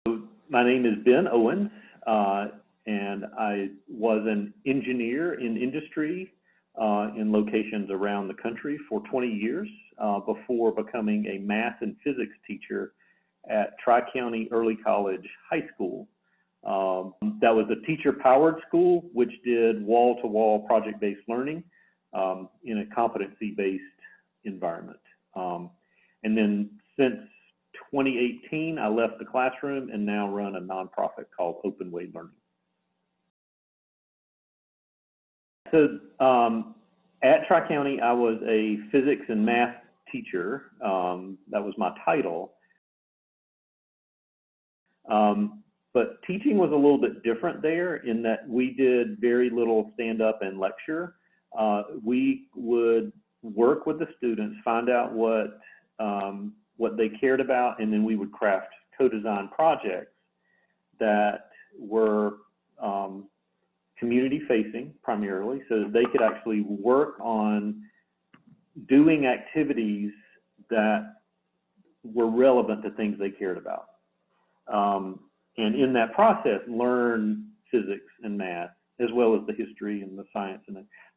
My name is Ben Owens, and I was an engineer in industry in locations around the country for 20 years before becoming a math and physics teacher at Tri-County Early College High School. That was a teacher-powered school, which did wall-to-wall project-based learning in a competency-based environment. And then since 2018, I left the classroom and now run a nonprofit called Open Way Learning. So at Tri-County, I was a physics and math teacher. That was my title. But teaching was a little bit different there in that we did very little stand up and lecture. We would work with the students, find out what they cared about, and then we would craft co-design projects that were community facing primarily, so that they could actually work on doing activities that were relevant to things they cared about. And in that process, learn physics and math, as well as the history and the science.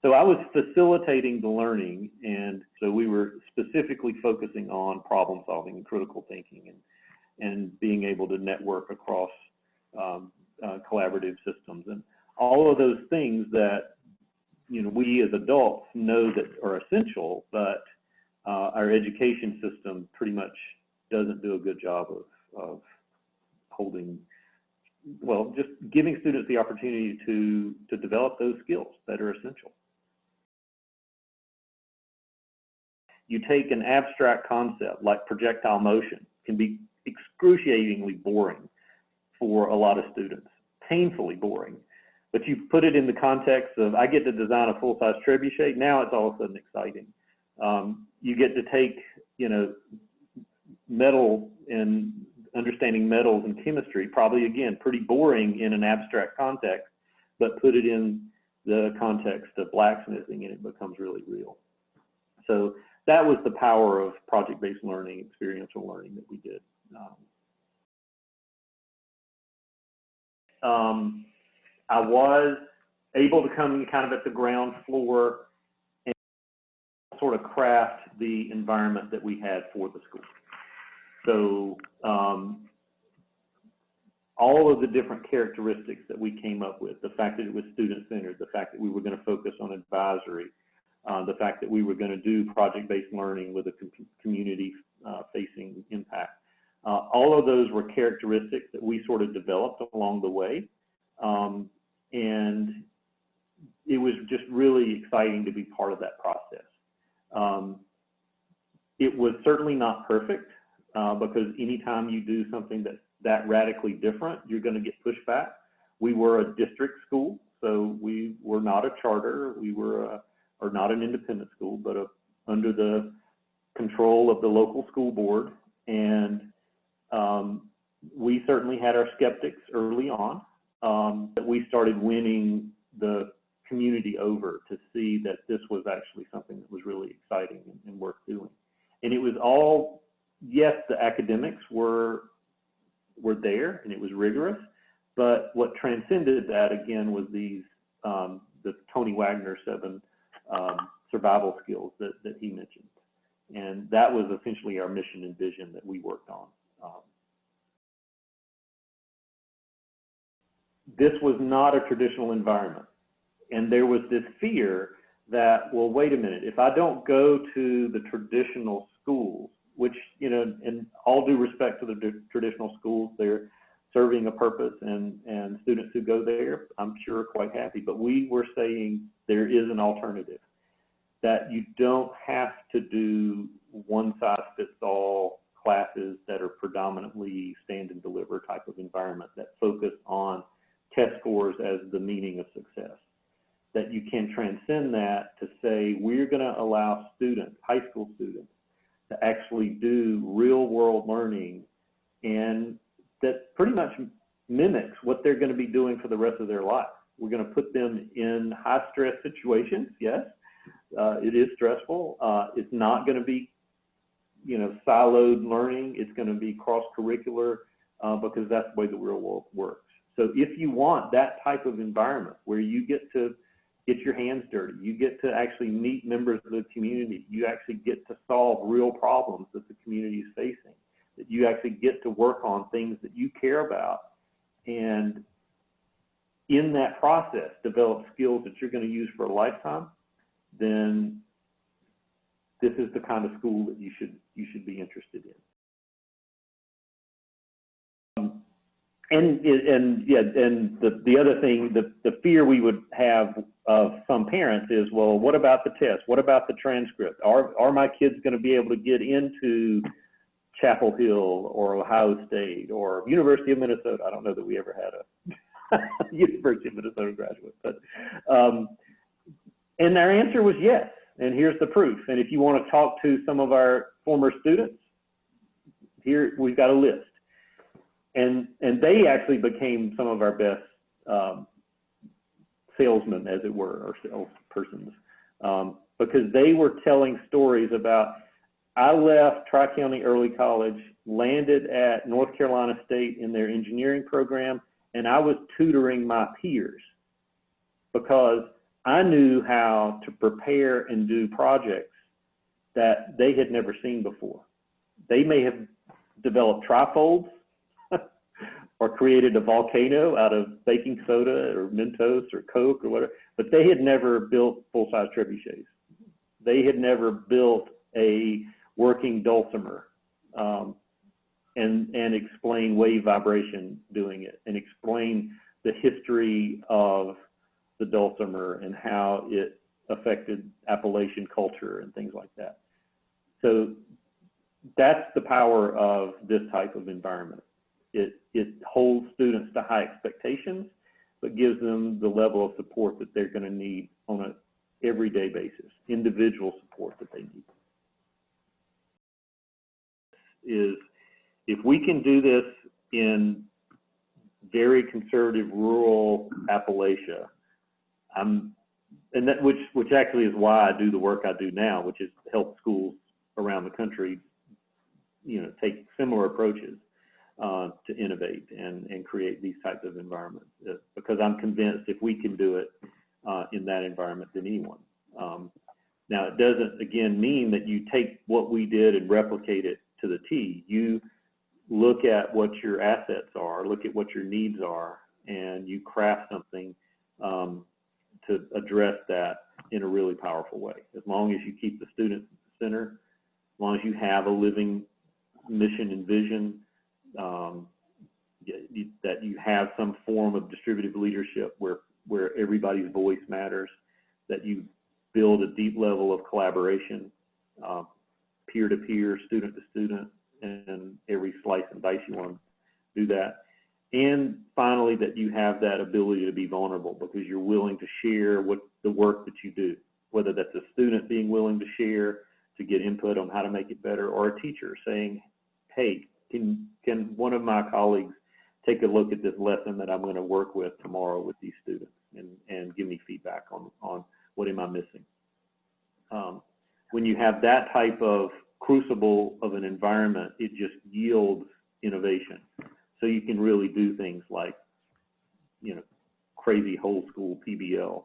So I was facilitating the learning, and so we were specifically focusing on problem solving and critical thinking and being able to network across collaborative systems and all of those things that, you know, we as adults know that are essential, but our education system pretty much doesn't do a good job of holding, well, just giving students the opportunity to develop those skills that are essential. You take an abstract concept like projectile motion, can be excruciatingly boring for a lot of students, painfully boring. But you put it in the context of, I get to design a full-size trebuchet, now it's all of a sudden exciting. You get to take, you know, metal and understanding metals and chemistry, probably again, pretty boring in an abstract context, but put it in the context of blacksmithing and it becomes really real. So that was the power of project-based learning, experiential learning that we did. I was able to come in kind of at the ground floor and sort of craft the environment that we had for the school. So all of the different characteristics that we came up with, the fact that it was student-centered, the fact that we were going to focus on advisory, the fact that we were going to do project-based learning with a community-facing impact. All of those were characteristics that we sort of developed along the way. And it was just really exciting to be part of that process. It was certainly not perfect because anytime you do something that's that radically different, you're going to get pushback. We were a district school, so we were not a charter. We were or not an independent school, but under the control of the local school board. And we certainly had our skeptics early on. That we started winning the community over to see that this was actually something that was really exciting and worth doing. And it was all, yes, the academics were there and it was rigorous, but what transcended that again was these, the Tony Wagner 7 survival skills that he mentioned. And that was essentially our mission and vision that we worked on. This was not a traditional environment. And there was this fear that, well, wait a minute, if I don't go to the traditional schools, which, you know, in all due respect to the traditional schools, they're serving a purpose and students who go there, I'm sure, are quite happy. But we were saying there is an alternative, that you don't have to do one-size-fits-all classes that are predominantly stand and deliver type of environment that focus on test scores as the meaning of success. That you can transcend that to say, we're going to allow students, high school students, to actually do real world learning, and that pretty much mimics what they're going to be doing for the rest of their life. We're going to put them in high stress situations. Yes, it is stressful. It's not going to be, you know, siloed learning. It's going to be cross curricular. because that's the way the real world works. So if you want that type of environment where you get to get your hands dirty, you get to actually meet members of the community, you actually get to solve real problems that the community is facing, that you actually get to work on things that you care about, and in that process develop skills that you're going to use for a lifetime, then this is the kind of school that you should be interested in. And the other thing, the fear we would have of some parents is, well, what about the test? What about the transcript? Are my kids going to be able to get into Chapel Hill or Ohio State or University of Minnesota? I don't know that we ever had a University of Minnesota graduate, but and our answer was yes. And here's the proof. And if you want to talk to some of our former students, here we've got a list. And they actually became some of our best salesmen, as it were, or salespersons, because they were telling stories about, I left Tri-County Early College, landed at North Carolina State in their engineering program, and I was tutoring my peers because I knew how to prepare and do projects that they had never seen before. They may have developed trifolds or created a volcano out of baking soda or Mentos or Coke or whatever, but they had never built full-size trebuchets. They had never built a working dulcimer and explain wave vibration doing it, and explain the history of the dulcimer and how it affected Appalachian culture and things like that. So that's the power of this type of environment. It holds students to high expectations, but gives them the level of support that they're going to need on an everyday basis, individual support that they need. Is if we can do this in very conservative rural Appalachia, and that which actually is why I do the work I do now, which is help schools around the country, take similar approaches to innovate and create these types of environments, because I'm convinced if we can do it in that environment, then anyone. Now, it doesn't, again, mean that you take what we did and replicate it to the T. You look at what your assets are, look at what your needs are, and you craft something to address that in a really powerful way. As long as you keep the student at the center, as long as you have a living mission and vision, that you have some form of distributive leadership where everybody's voice matters, that you build a deep level of collaboration, peer-to-peer, student-to-student, and every slice and dice you want to do that. And finally, that you have that ability to be vulnerable because you're willing to share what the work that you do, whether that's a student being willing to share to get input on how to make it better, or a teacher saying, hey, can one of my colleagues take a look at this lesson that I'm going to work with tomorrow with these students and give me feedback on what am I missing. When you have that type of crucible of an environment, it just yields innovation. So you can really do things like, crazy whole school PBL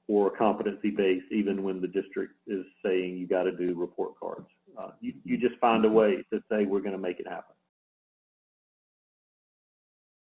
or competency-based, even when the district is saying you got to do report cards. You just find a way to say we're going to make it happen.